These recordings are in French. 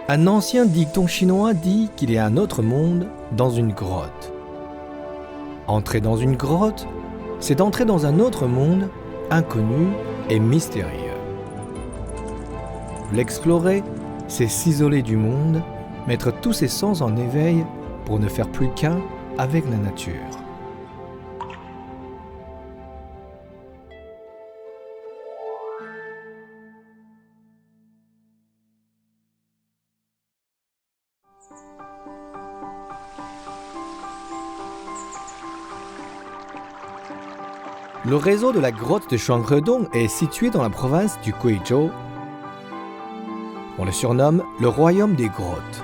Un ancien dicton chinois dit qu'il y a un autre monde dans une grotte. Entrer dans une grotte, c'est entrer dans un autre monde inconnu et mystérieux. L'explorer, c'est s'isoler du monde, mettre tous ses sens en éveil pour ne faire plus qu'un avec la nature. Le réseau de la grotte de Shuangredong est situé dans la province du Guizhou. On le surnomme le royaume des grottes.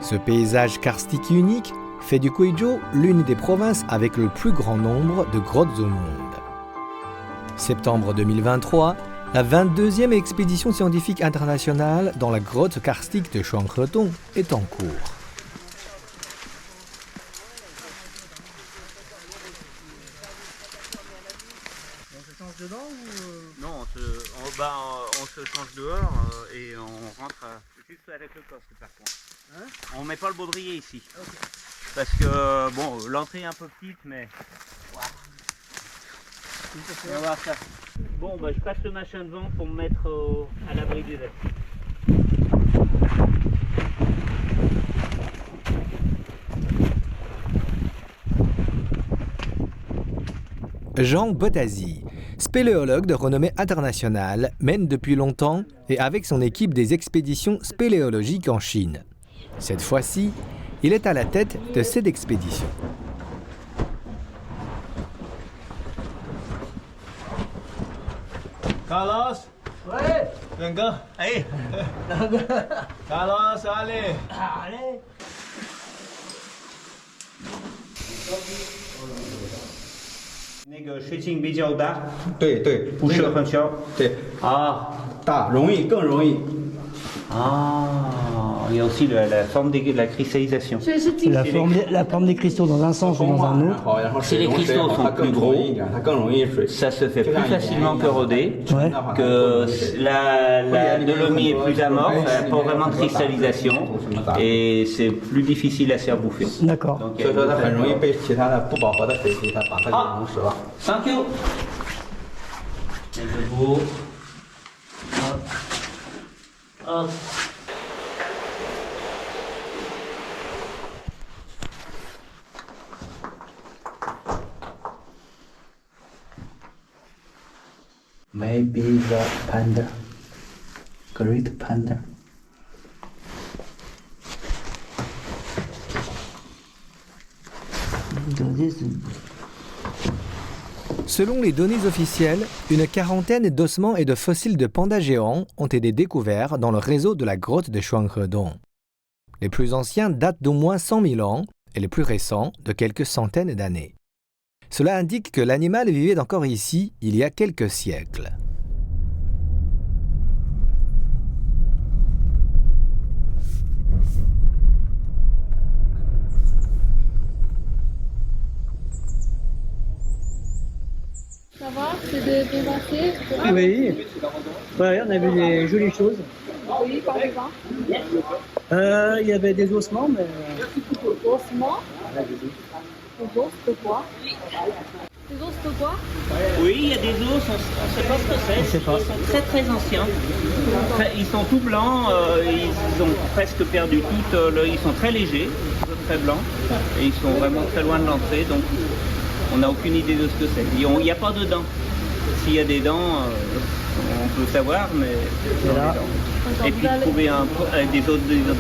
Ce paysage karstique unique fait du Guizhou l'une des provinces avec le plus grand nombre de grottes au monde. Septembre 2023, la 22e expédition scientifique internationale dans la grotte karstique de Shuangredong est en cours. Dedans ou Non, on se change dehors et on rentre juste avec le coffre par contre. Hein, on met pas le baudrier ici. Okay. Parce que bon, l'entrée est un peu petite mais... Wow. On va voir ça. Bon, je passe le machin devant pour me mettre à l'abri des actes. Jean Bottazzi, spéléologue de renommée internationale, mène depuis longtemps et avec son équipe des expéditions spéléologiques en Chine. Cette fois-ci, il est à la tête de cette expédition. Carlos? Ouais. Venga. Allez. Carlos, allez. Allez. 那个水性比较大，对对，不是很小。对啊大容易更容易。啊，il y a aussi la forme de la cristallisation. La forme des cristaux dans un sens ou dans un autre. Si les cristaux sont plus gros, ça se fait plus facilement corroder, Ouais. que la dolomie est plus amorphe, elle n'a pas vraiment de cristallisation et c'est plus difficile à se faire bouffer. D'accord. Donc, 所以说它很容易被其他的不饱和的水汽它把它给溶蚀了。 Thank you. Debout. Hop. Hop. Maybe the panda, great panda. Selon les données officielles, une quarantaine d'ossements et de fossiles de pandas géants ont été découverts dans le réseau de la grotte de Shuangredong. Les plus anciens datent d'au moins 100 000 ans et les plus récents de quelques centaines d'années. Cela indique que l'animal vivait encore ici il y a quelques siècles. Ça va, c'est de démasser. Oui. Ouais, on a vu des jolies choses. Oui, par exemple. Il y avait des ossements, mais... Ossements. Des os de quoi? Des os de quoi? Oui, il y a des os, on ne sait pas ce que c'est. Ils sont très très anciens. Ils sont tout blancs, ils ont presque perdu tout. Ils sont très légers, très blancs. Et ils sont vraiment très loin de l'entrée, donc on n'a aucune idée de ce que c'est. Il n'y a pas de dents. S'il y a des dents, on peut savoir, mais il y a des dents. Et puis trouver des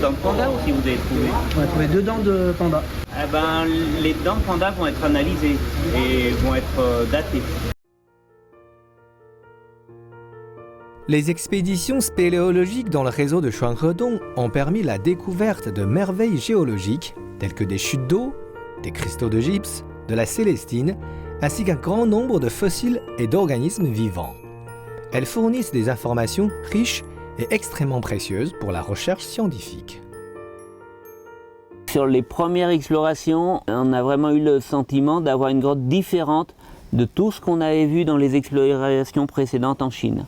dents de panda aussi, vous avez trouvé. On a trouvé 2 dents de panda. Eh ben, les dents de panda vont être analysées et vont être datées. Les expéditions spéléologiques dans le réseau de Shuangredong ont permis la découverte de merveilles géologiques telles que des chutes d'eau, des cristaux de gypse, de la célestine, ainsi qu'un grand nombre de fossiles et d'organismes vivants. Elles fournissent des informations riches et extrêmement précieuses pour la recherche scientifique. Sur les premières explorations, on a vraiment eu le sentiment d'avoir une grotte différente de tout ce qu'on avait vu dans les explorations précédentes en Chine.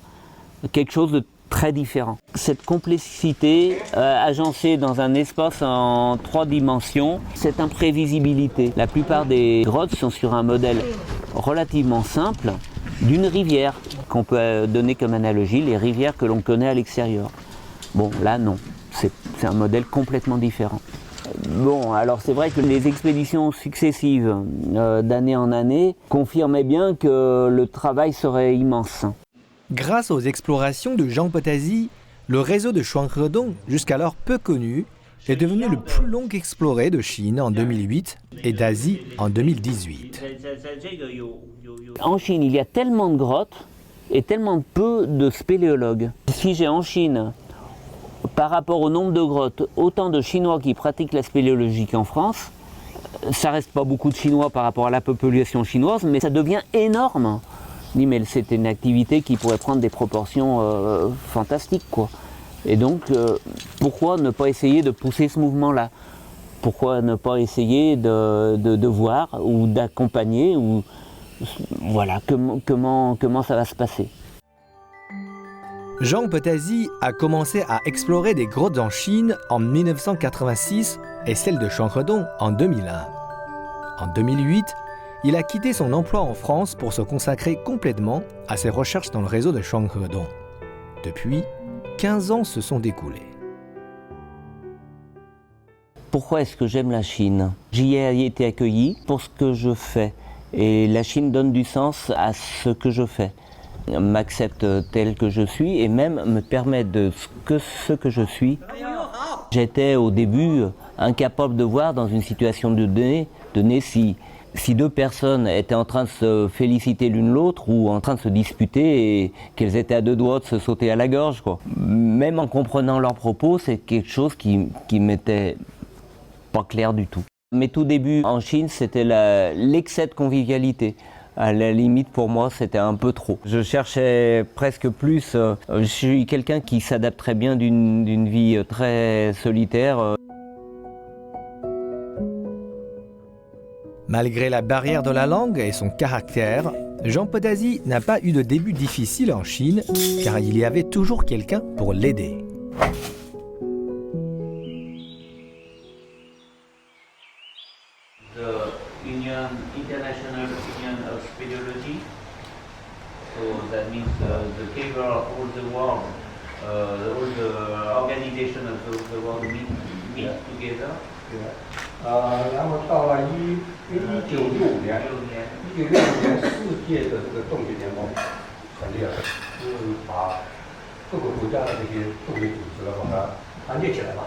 Quelque chose de très différent. Cette complexité agencée dans un espace en 3 dimensions, cette imprévisibilité. La plupart des grottes sont sur un modèle relativement simple d'une rivière, qu'on peut donner comme analogie, les rivières que l'on connaît à l'extérieur. Bon, là non, c'est un modèle complètement différent. Bon, alors c'est vrai que les expéditions successives d'année en année confirmaient bien que le travail serait immense. Grâce aux explorations de Jean Potasi, le réseau de Shuanghe-dong, jusqu'alors peu connu, est devenu le plus long exploré de Chine en 2008 et d'Asie en 2018. En Chine, il y a tellement de grottes et tellement peu de spéléologues. Si j'ai en Chine, par rapport au nombre de grottes, autant de Chinois qui pratiquent la spéléologie qu'en France, ça reste pas beaucoup de Chinois par rapport à la population chinoise, mais ça devient énorme. Mais c'est une activité qui pourrait prendre des proportions fantastiques, quoi. Et donc, pourquoi ne pas essayer de pousser ce mouvement-là? Pourquoi ne pas essayer de voir ou d'accompagner ou voilà comment ça va se passer? Jean Potasi a commencé à explorer des grottes en Chine en 1986 et celle de Shuanghe-dong en 2001. En 2008, il a quitté son emploi en France pour se consacrer complètement à ses recherches dans le réseau de Shuanghe-dong. Depuis, 15 ans se sont écoulés. Pourquoi est-ce que j'aime la Chine? J'y ai été accueilli pour ce que je fais. Et la Chine donne du sens à ce que je fais. M'accepte tel que je suis et même me permet de ce que je suis. J'étais au début incapable de voir dans une situation de données si 2 personnes étaient en train de se féliciter l'une l'autre ou en train de se disputer et qu'elles étaient à 2 doigts de se sauter à la gorge, quoi. Même en comprenant leurs propos, c'est quelque chose qui m'était pas clair du tout. Mes tout débuts en Chine, c'était l'excès de convivialité. À la limite, pour moi, c'était un peu trop. Je cherchais presque plus. Je suis quelqu'un qui s'adapte très bien d'une vie très solitaire. Malgré la barrière de la langue et son caractère, Jean Potasi n'a pas eu de début difficile en Chine, car il y avait toujours quelqu'un pour l'aider. International Union of Speleology. So that means the cover of all the world, all the organization of the world meet together. 然后到了1965年世界的这个洞穴联盟成立了，就是把各个国家的这些洞穴组织把它团结起来吧。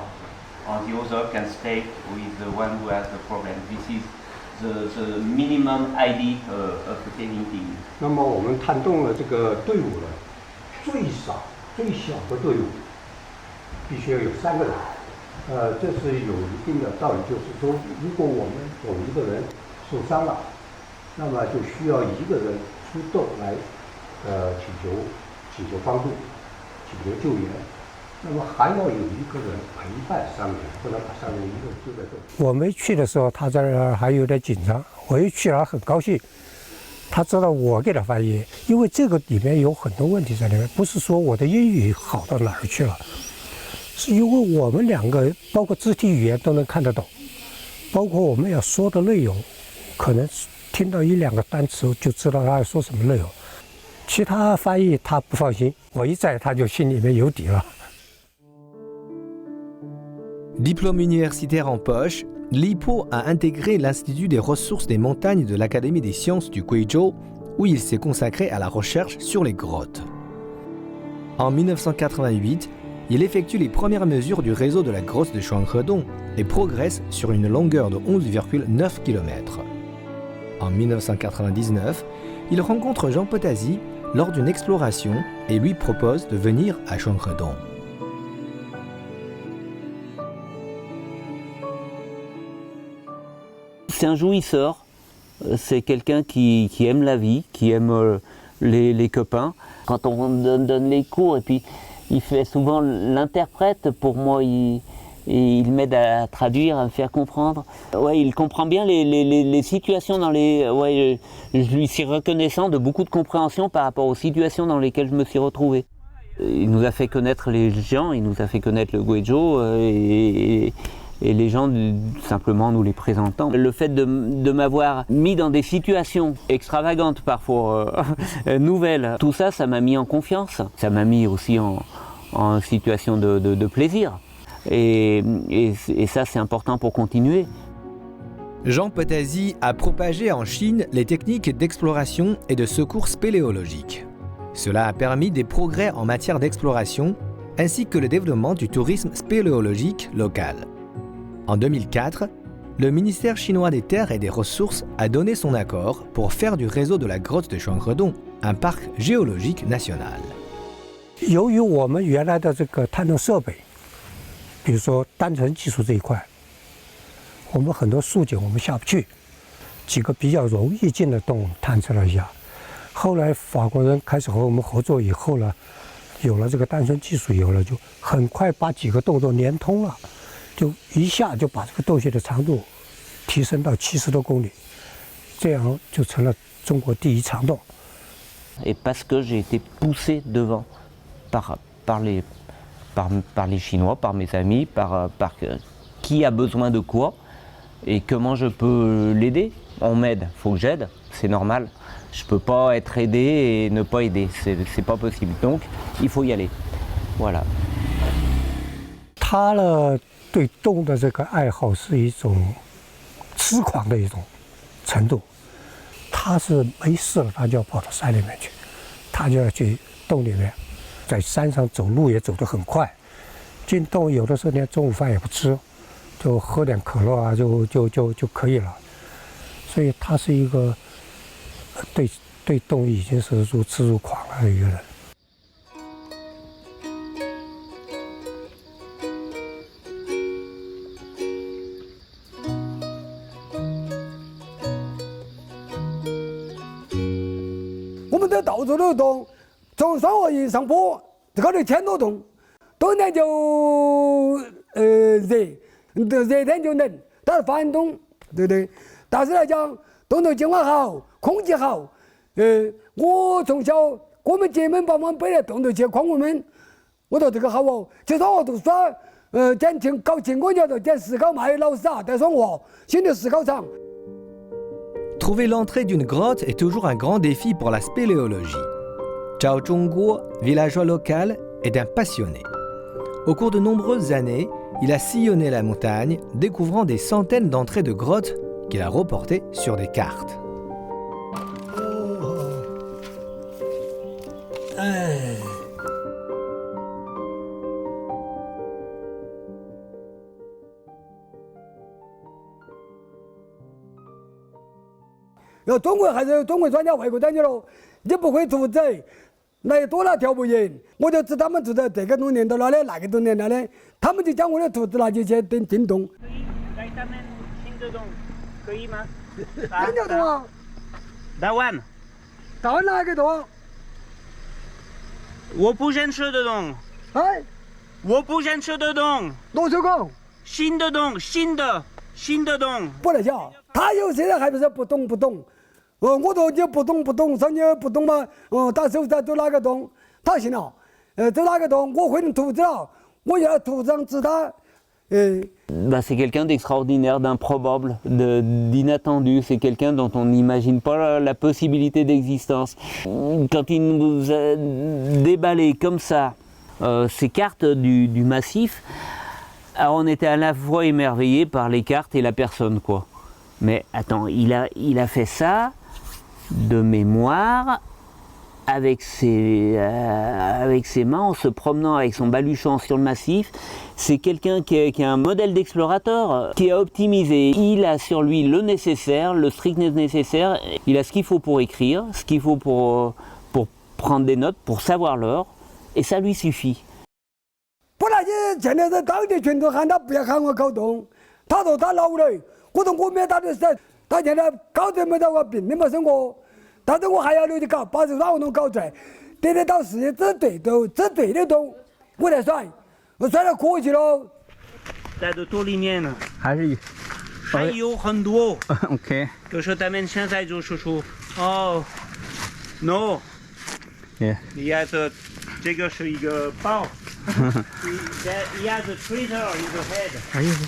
The other can stay with the one who has the problem. This is the minimum ID of the caving team. 那么我们探洞的这个队伍呢，最小的队伍必须要有3个人。这是有一定的道理，就是说，如果我们有一个人受伤了，那么就需要1个人出动来，请求帮助，请求救援。那么还要有1个人陪伴伤员，不能把伤员一个人丢在这里。我没去的时候，他在那儿还有点紧张。我一去了，很高兴。他知道我给他翻译，因为这个里面有很多问题在里面，不是说我的英语好到哪儿去了，是因为我们2个包括肢体语言都能看得懂，包括我们要说的内容，可能听到1、2个单词就知道他要说什么内容。其他翻译他不放心，我一在他就心里面有底了。Diplôme universitaire en poche, Li Po a intégré l'Institut des ressources des montagnes de l'Académie des sciences du Guizhou, où il s'est consacré à la recherche sur les grottes. En 1988, il effectue les premières mesures du réseau de la grotte de Shuanghe-dong et progresse sur une longueur de 11,9 km. En 1999, il rencontre Jean Potasi lors d'une exploration et lui propose de venir à Shuanghe-dong. C'est un jouisseur, c'est quelqu'un qui aime la vie, qui aime les copains. Quand on donne les cours, et puis il fait souvent l'interprète, pour moi il m'aide à traduire, à me faire comprendre. Ouais, il comprend bien les situations dans les... Ouais, je lui suis reconnaissant de beaucoup de compréhension par rapport aux situations dans lesquelles je me suis retrouvé. Il nous a fait connaître les gens, il nous a fait connaître le Guizhou et les gens simplement nous les présentant. Le fait de m'avoir mis dans des situations extravagantes parfois, nouvelles, tout ça, ça m'a mis en confiance. Ça m'a mis aussi en situation de plaisir. Et ça, c'est important pour continuer. Jean Potasi a propagé en Chine les techniques d'exploration et de secours spéléologiques. Cela a permis des progrès en matière d'exploration ainsi que le développement du tourisme spéléologique local. En 2004, le ministère chinois des Terres et des Ressources a donné son accord pour faire du réseau de la grotte de Shuangredong un parc géologique national. 由于我们原来的这个探测设备，比如说单层技术这一块，我们很多竖井我们下不去，几个比较容易进的洞探测了一下。后来法国人开始和我们合作以后呢，有了这个单层技术以后呢，就很快把几个洞都连通了，就一下就把这个洞穴的长度提升到70多公里，这样就成了中国第一长洞。Et parce que j'ai été poussé devant par les Chinois, par mes amis, par qui a besoin de quoi et comment je peux l'aider. On m'aide, il faut que j'aide, c'est normal. Je ne peux pas être aidé et ne pas aider, c'est pas possible. Donc, il faut y aller. Voilà. 他呢，对洞的这个爱好是一种痴狂的一种程度。他是没事了，他就要跑到山里面去，他就要去洞里面，在山上走路也走得很快。进洞有的时候连中午饭也不吃，就喝点可乐啊，就可以了。所以他是一个对洞已经是如痴如狂了的一个人。我们这到处都有洞，从双河一上坡，这高头1000多洞，冬天就热天就冷，它是发炎洞，对不对？但是来讲，洞头景观好，空气好。我从小我们姐妹把我们背来洞头去诓我们，我说这个好哦，去双河读书，搞情况叫做捡石膏卖老师啊，在双河新的石膏厂。 Trouver l'entrée d'une grotte est toujours un grand défi pour la spéléologie. Zhao Zhongguo, villageois local, est un passionné. Au cours de nombreuses années, il a sillonné la montagne, découvrant des centaines d'entrées de grottes qu'il a reportées sur des cartes. 要中国还是有中国专家，外国专家喽，你不会兔子，来多了挑不赢。我就知他们住在这个洞连到哪里，那个洞连哪里，他们就将我的兔子拿去进洞。可以吗？哪条洞啊？大湾。大湾哪个洞？我不认识的洞。哎。我不认识的洞。多少个？新的洞，新的洞。不能讲，他有些人还不是不懂。我说你不懂，说你不懂嘛，打手在走哪个洞，他行了，走哪个洞，我会兔子了，我要兔子上指他。C'est quelqu'un d'extraordinaire, d'improbable, d'inattendu. C'est quelqu'un dont on n'imagine pas la possibilité d'existence. Quand il nous a déballé comme ça ces cartes du massif, alors on était à la fois émerveillés par les cartes et la personne, quoi. Mais attends, il a fait ça de mémoire avec ses mains, en se promenant avec son baluchon sur le massif. C'est quelqu'un qui est un modèle d'explorateur, qui a optimisé. Il a sur lui le nécessaire, le strict nécessaire. Il a ce qu'il faut pour écrire, ce qu'il faut pour prendre des notes, pour savoir l'heure, et ça lui suffit. 不然你现在在高级群众喊他不要喊我搞洞，他说他老了，我说我没他的事，他现在搞这么大个病，你没生过，但是我还要留着搞，把这软活动搞出来，得到事业指对的洞，我才甩，我甩了可惜了。在这洞里面呢，还有很多。OK。就是他们现在就是说，哦 ，no， Yeah。你要是这个是一个包。He has a treasure in the head. 啥意思？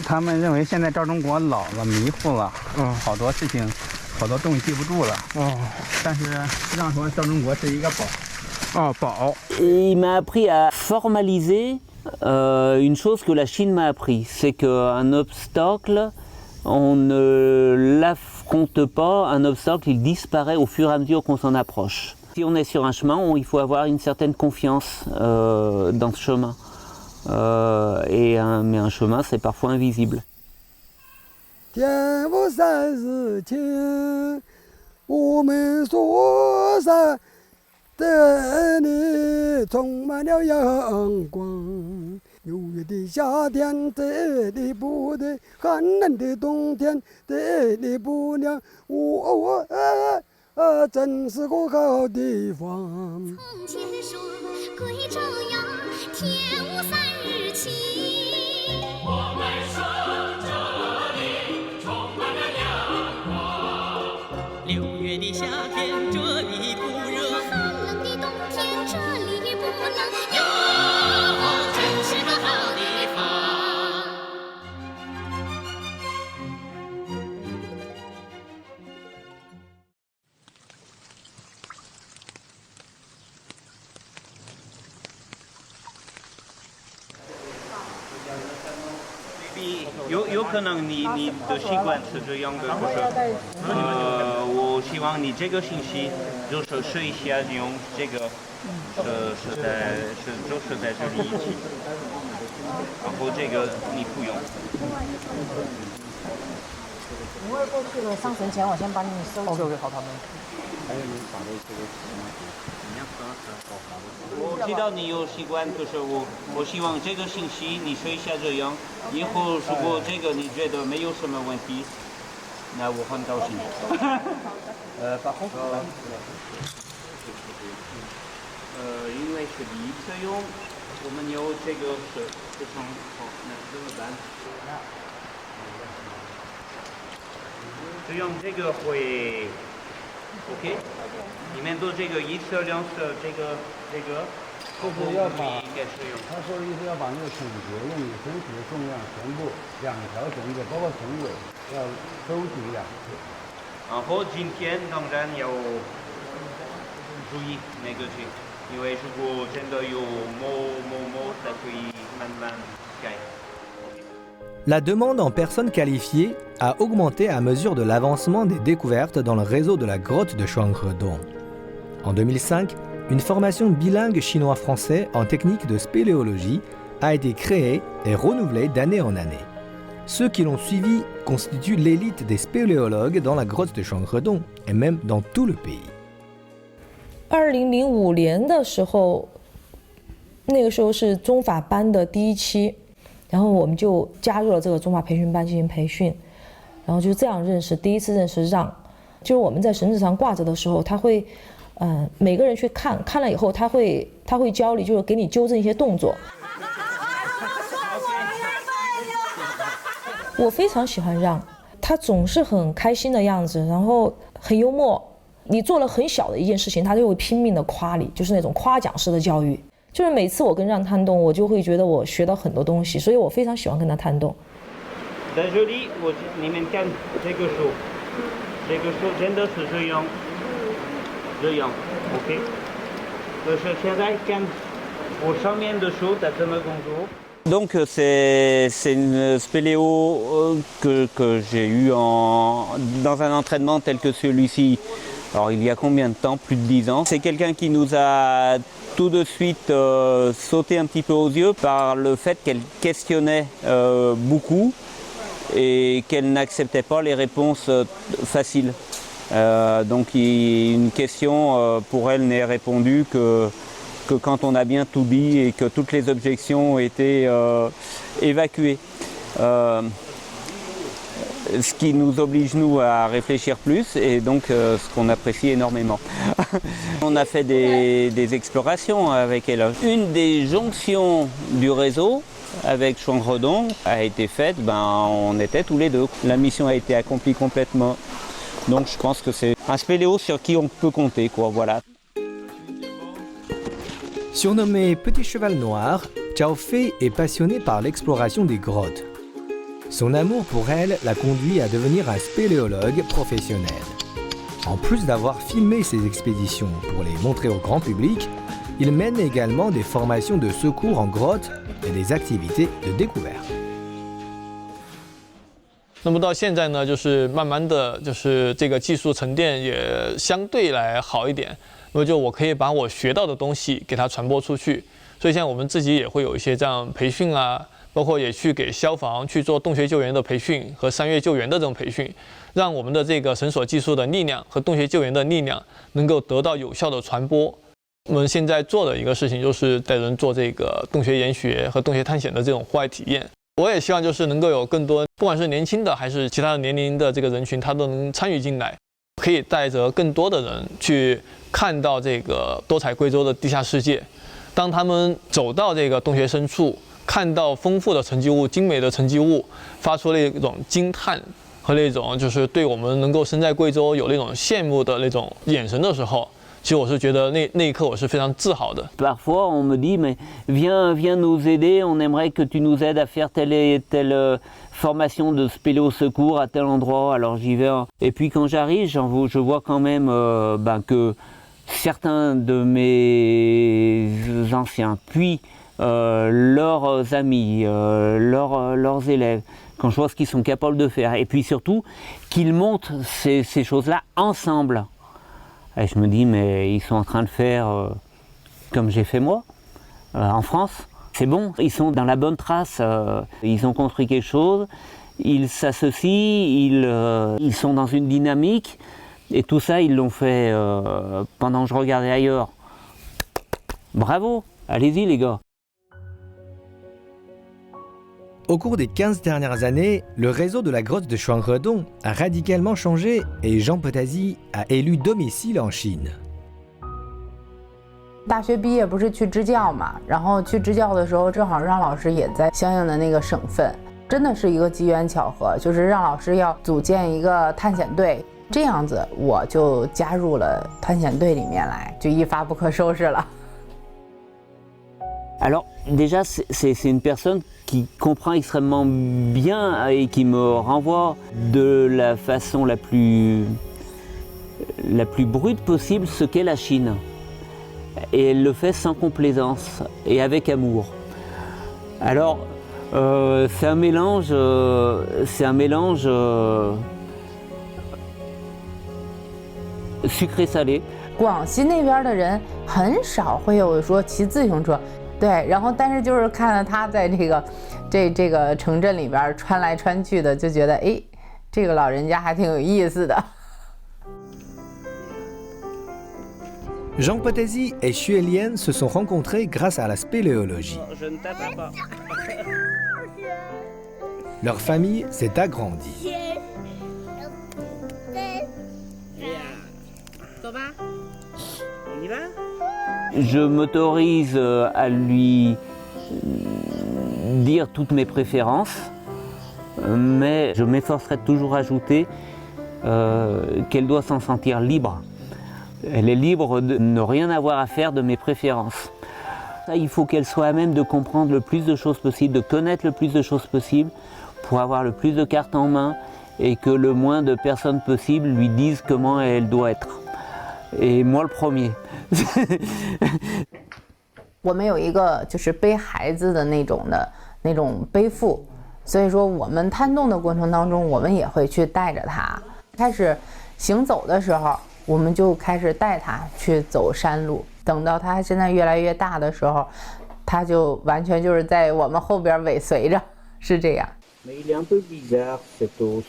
他们认为现在赵中国老了，迷糊了，好多事情，好多东西记不住了。但是让说赵中国是一个宝。宝。Il m'a appris à formaliser une chose que la Chine m'a appris, c'est qu'un obstacle, on ne l'affronte pas, un obstacle il disparaît au fur et à mesure qu'on s'en approche. Si on est sur un chemin, il faut avoir une certaine confiance dans ce chemin. Mais un chemin, c'est parfois invisible. 天无三世情，我们所山的你充满了阳光。6月的夏天，这里不对；寒冷的冬天，这里不凉。真是个好地方。从前说贵州呀，天无三日晴。我们生这里充满了阳光。6月的夏天，这里不热；寒冷的冬天，这里不冷。哟，真是个好地方。有可能你的习惯是这样的，就是我希望你这个星期就是试一下用这个就是在这里一起，然后这个你不用。因为过去了上神前，我先帮你收。OK， 好，他们。还有你把这个。我知道你有习惯，可是我希望这个星期你学一下这样，以后如果这个你觉得没有什么问题，那我很高兴。因为是第一次用，我们有这个是非常好，那怎么办？这样这个会 OK。里面都这个一色两色，这个，就是要把他说的意思要把那个主角用你身体的重量全部2条绳子，包括绳尾要收紧2次。然后今天当然要注意那个去，因为如果真的有某，才可以慢慢改。La demande en personnes qualifiées a augmenté à mesure de l'avancement des découvertes dans le réseau de la grotte de Shuangredong. En 2005, une formation bilingue chinois-français en technique de spéléologie a été créée et renouvelée d'année en année. Ceux qui l'ont suivi constituent l'élite des spéléologues dans la grotte de Shuangredong et même dans tout le pays. 2005年的时候，那个时候是中法班的第一期，然后我们就加入了这个中法培训班进行培训，然后就这样认识，第一次认识让，就是我们在绳子上挂着的时候，他会，每个人去看了以后，他会教你，就是给你纠正一些动作。我非常喜欢让，他总是很开心的样子，然后很幽默。你做了很小的一件事情，他就会拼命的夸你，就是那种夸奖式的教育。就是每次我跟让探洞，我就会觉得我学到很多东西，所以我非常喜欢跟他探洞。在这里，你们看这个手，这个手真的是这样，OK。可是现在看我上面的手，它怎么工作？ Donc c'est une spéléo que j'ai eue dans un entraînement tel que celui-ci. Alors il y a combien de temps? Plus de 10 ans. C'est quelqu'un qui nous a tout de suite sauté un petit peu aux yeux par le fait qu'elle questionnait beaucoup et qu'elle n'acceptait pas les réponses faciles. Donc une question pour elle n'est répondue que quand on a bien tout dit et que toutes les objections ont été évacuées. Ce qui nous oblige, nous, à réfléchir plus et donc ce qu'on apprécie énormément. On a fait des explorations avec elle. Une des jonctions du réseau avec Shuangredong a été faite, on était tous les deux. La mission a été accomplie complètement. Donc je pense que c'est un spéléo sur qui on peut compter, quoi, voilà. Surnommé Petit Cheval Noir, Chao Fei est passionné par l'exploration des grottes. Son amour pour elle l'a conduit à devenir un spéléologue professionnel. En plus d'avoir filmé ses expéditions pour les montrer au grand public, il mène également des formations de secours en grotte et des activités de découverte. 那么到现在呢，就是慢慢的就是这个技术沉淀也相对来好一点，那么就我可以把我学到的东西给它传播出去。所以像我们自己也会有一些这样培训啊，包括也去给消防去做洞穴救援的培训和山岳救援的这种培训，让我们的这个绳索技术的力量和洞穴救援的力量能够得到有效的传播。我们现在做的一个事情就是带人做这个洞穴研学和洞穴探险的这种户外体验。 我也希望就是能够有更多，不管是年轻的还是其他的年龄的这个人群，他都能参与进来，可以带着更多的人去看到这个多彩贵州的地下世界。当他们走到这个洞穴深处，看到丰富的沉积物、精美的沉积物，发出那种惊叹和那种就是对我们能够身在贵州有那种羡慕的那种眼神的时候。 其实我是觉得那一刻我是非常自豪的。Parfois on me dit mais viens nous aider, on aimerait que tu nous aides à faire telle et telle formation de spéléo secours à tel endroit. Alors j'y vais. Et puis quand j'arrive, je vois quand même que certains de mes anciens, puis leurs amis, leurs élèves, quand je vois ce qu'ils sont capables de faire, et puis surtout qu'ils montent ces choses-là ensemble. Et je me dis, mais ils sont en train de faire comme j'ai fait moi, en France. C'est bon, ils sont dans la bonne trace, ils ont construit quelque chose, ils s'associent, ils sont dans une dynamique, et tout ça, ils l'ont fait pendant que je regardais ailleurs. Bravo, allez-y les gars. Au cours des 15 dernières années, le réseau de la grotte de Shuangredong a radicalement changé et Jean Potasy a élu domicile en Chine. 大学毕业不是去支教嘛，然后去支教的时候，正好让老师也在相应的那个省份，真的是一个机缘巧合，就是让老师要组建一个探险队，这样子我就加入了探险队里面来，就一发不可收拾了。 Alors déjà c'est une personne qui comprend extrêmement bien et qui me renvoie de la façon la plus brute possible ce qu'est la Chine. Et elle le fait sans complaisance et avec amour. Alors c'est un mélange sucré-salé. 广西那边的人很少会有说骑自行车。 对，然后但是就是看到他在这个城镇里边穿来穿去的，就觉得哎，这个老人家还挺有意思的。Jean Potasy et Xue Lian se sont rencontrés grâce à la spéléologie. Leur famille s'est agrandie. Je m'autorise à lui dire toutes mes préférences, mais je m'efforcerai de toujours ajouter qu'elle doit s'en sentir libre. Elle est libre de ne rien avoir à faire de mes préférences. Il faut qu'elle soit à même de comprendre le plus de choses possible, de connaître le plus de choses possible pour avoir le plus de cartes en main et que le moins de personnes possible lui disent comment elle doit être. Et moi le premier. 我们有一个就是背孩子的那种背负，所以说我们探洞的过程当中，我们也会去带着他。开始行走的时候，我们就开始带他去走山路。等到他现在越来越大的时候，他就完全就是在我们后边尾随着，是这样。Mais il est un peu bizarre cet os.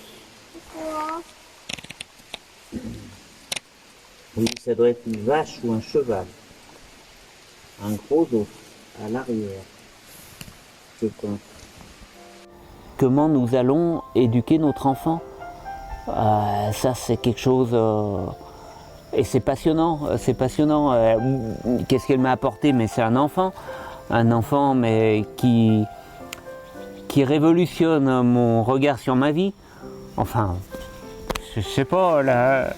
Oui, ça doit être une vache ou un cheval. Un gros os à l'arrière, je pense. Comment nous allons éduquer notre enfant? Ça, c'est quelque chose... et c'est passionnant, c'est passionnant. Qu'est-ce qu'elle m'a apporté? Mais c'est un enfant mais qui révolutionne mon regard sur ma vie. Enfin, je sais pas, là...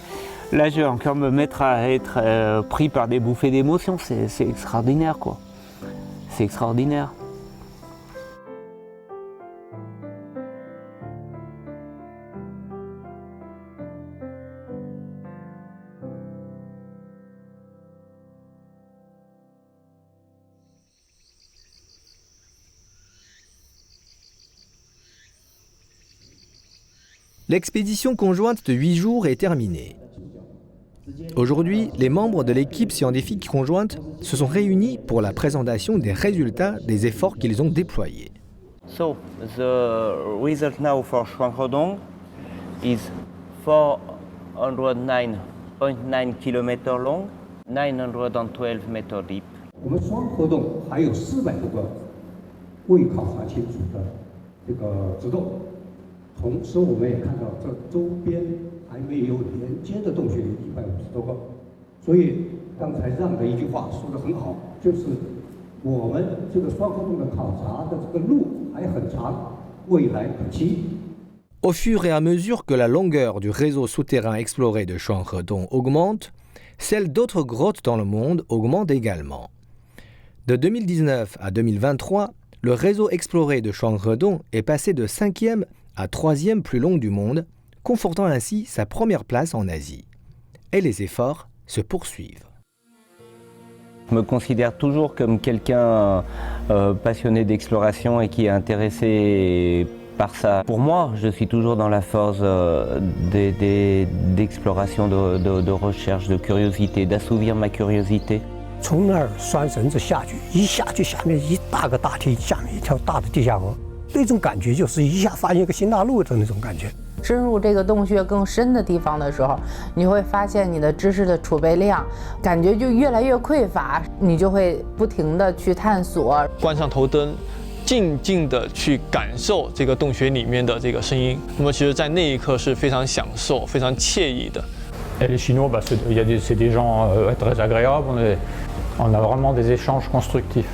Là, je vais encore me mettre à être pris par des bouffées d'émotions. C'est extraordinaire, quoi. C'est extraordinaire. L'expédition conjointe de 8 jours est terminée. Aujourd'hui, les membres de l'équipe scientifique conjointe se sont réunis pour la présentation des résultats des efforts qu'ils ont déployés. So, the result now for Shuanghodong is 409.9 km long, 912 meters deep. 我们双河洞还有400多个未考察清楚的这个植洞，同时我们也看到这周边还没有连接的洞穴有150多个，所以刚才让的一句话说得很好，就是我们这个双河洞的考察的这个路还很长，未来可期。 Au fur et à mesure que la longueur du réseau souterrain exploré de Shuanghodong augmente, celle d'autres grottes dans le monde augmente également. De 2019 à 2023, le réseau exploré de Shuanghodong est passé de 5e à 3e plus long du monde, confortant ainsi sa première place en Asie. Et les efforts se poursuivent. Je me considère toujours comme quelqu'un passionné d'exploration et qui est intéressé par ça. Pour moi, je suis toujours dans la force d'exploration, de recherche, de curiosité, d'assouvir ma curiosité. 从那儿拴绳子下去，一下去下面一大个大梯，下面一条大的地下河，那种感觉就是一下发现一个新大陆的那种感觉。深入这个洞穴更深的地方的时候，你会发现你的知识的储备量，感觉就越来越匮乏，你就会不停地去探索。关上头灯，静静地去感受这个洞穴里面的这个声音。那么其实，在那一刻是非常享受、非常惬意的。Et les Chinois, c'est des gens très agréables. On a vraiment des échanges constructifs.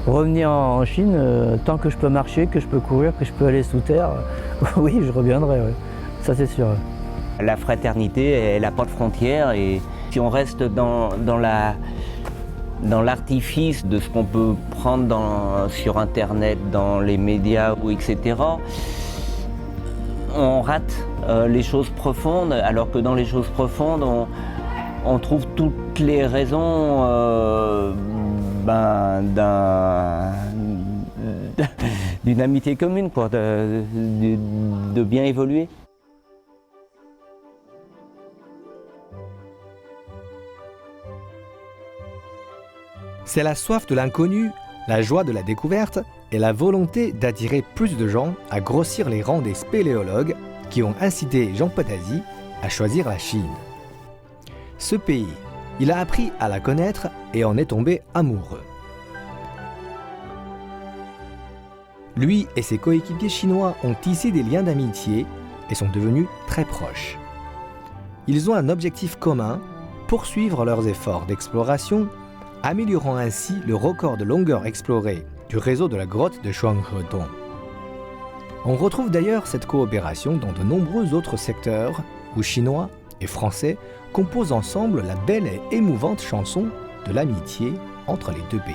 Revenir en Chine, tant que je peux marcher, que je peux courir, que je peux aller sous terre, oui, je reviendrai, oui. Ça c'est sûr. La fraternité, elle n'a pas de frontières et si on reste dans l'artifice de ce qu'on peut prendre sur Internet, dans les médias, etc., on rate les choses profondes, alors que dans les choses profondes, on trouve toutes les raisons d'une amitié commune, quoi, de bien évoluer. C'est la soif de l'inconnu, la joie de la découverte et la volonté d'attirer plus de gens à grossir les rangs des spéléologues qui ont incité Jean Potasi à choisir la Chine. Ce pays, il a appris à la connaître et en est tombé amoureux. Lui et ses coéquipiers chinois ont tissé des liens d'amitié et sont devenus très proches. Ils ont un objectif commun, poursuivre leurs efforts d'exploration, améliorant ainsi le record de longueur explorée du réseau de la grotte de Shuanghodong. On retrouve d'ailleurs cette coopération dans de nombreux autres secteurs où Chinois et Français composent ensemble la belle et émouvante chanson de l'amitié entre les deux pays.